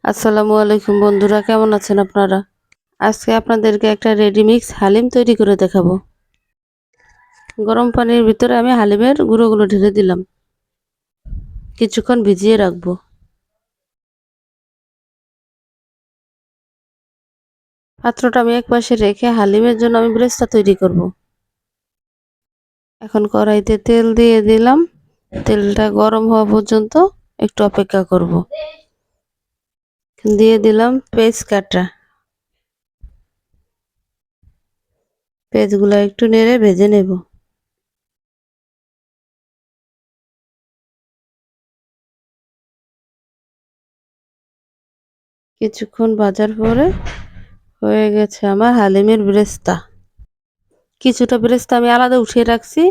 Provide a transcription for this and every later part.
আসসালামু আলাইকুম বন্ধুরা, কেমন আছেন আপনারা? আজকে আপনাদেরকে একটা রেডি মিক্স হালিম তৈরি করে দেখাবো। গরম পানির ভিতরে আমি হালিমের গুঁড়োগুলো ঢেলে দিলাম, কিছুক্ষণ ভিজিয়ে রাখবো। পাত্রটা আমি এক পাশে রেখে হালিমের জন্য আমি ব্রেস্তা তৈরি করব। এখন কড়াইতে তেল দিয়ে দিলাম, তেলটা গরম হওয়া পর্যন্ত একটু অপেক্ষা করব। দিয়ে দিলাম পেঁয়াজ কাটা, পেঁয়াজগুলো একটু নেড়ে ভেজে নেব। কিছুক্ষণ ভাজার পরে হয়ে গেছে আমার হালিমের ব্রেস্তা। কিছুটা ব্রেস্তা আমি আলাদা উঠিয়ে রাখছি,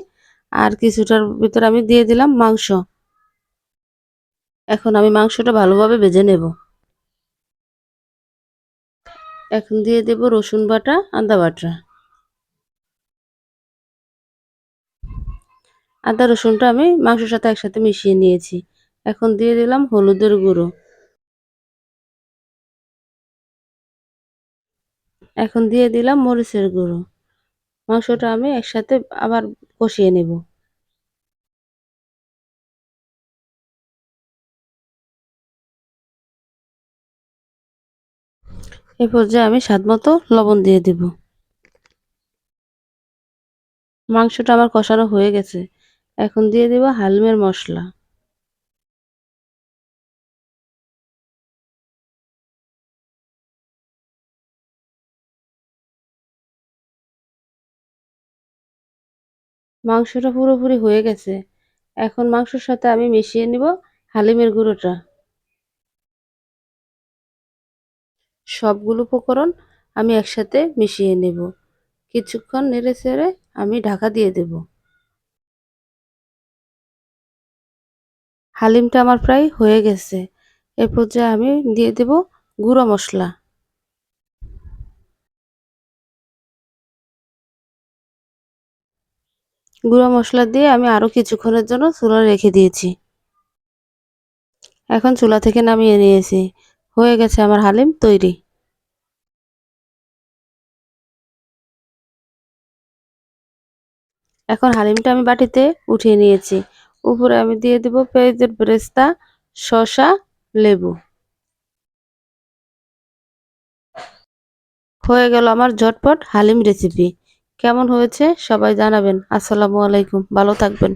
আর কিছুটার ভিতরে আমি দিয়ে দিলাম মাংস। এখন আমি মাংসটা ভালোভাবে ভেজে নেব। এখন দিয়ে দেব রসুন বাটা, আদা বাটা। আদা রসুনটা আমি মাংসের সাথে একসাথে মিশিয়ে নিয়েছি। এখন দিয়ে দিলাম হলুদের গুঁড়ো। এখন দিয়ে দিলাম মরিচের গুঁড়ো। মাংসটা আমি একসাথে আবার কষিয়ে নেব। এ পর্যায়ে আমি স্বাদমতো লবণ দিয়ে দেব। মাংসটা আমার কষানো হয়ে গেছে। এখন দিয়ে দেব হালিমের মশলা। মাংসটা পুরোপুরি হয়ে গেছে। এখন মাংসের সাথে আমি মিশিয়ে নিব হালিমের গুঁড়োটা। সবগুলো উপকরণ আমি একসাথে মিশিয়ে নেব। কিছুক্ষণ নেড়ে চেড়ে আমি ঢাকা দিয়ে দেব। হালিমটা আমার প্রায় হয়ে গেছে। এ পর্যায়ে আমি দিয়ে দেব গুঁড়ো মশলা। গুঁড়ো মশলা দিয়ে আমি আরো কিছুক্ষণের জন্য চুলায় রেখে দিয়েছি। এখন চুলা থেকে নামিয়ে নিয়েছি। হয়ে গেছে আমার হালিম তৈরি। এখন হালিমটা আমি বাটিতে উঠিয়ে নিয়েছি। উপরে আমি দিয়ে দেব পেঁয়াজের বেরেস্তা, শসা, লেবু। হয়ে গেল আমার ঝটপট হালিম রেসিপি। কেমন হয়েছে সবাই জানাবেন। আসসালামু আলাইকুম, ভালো থাকবেন।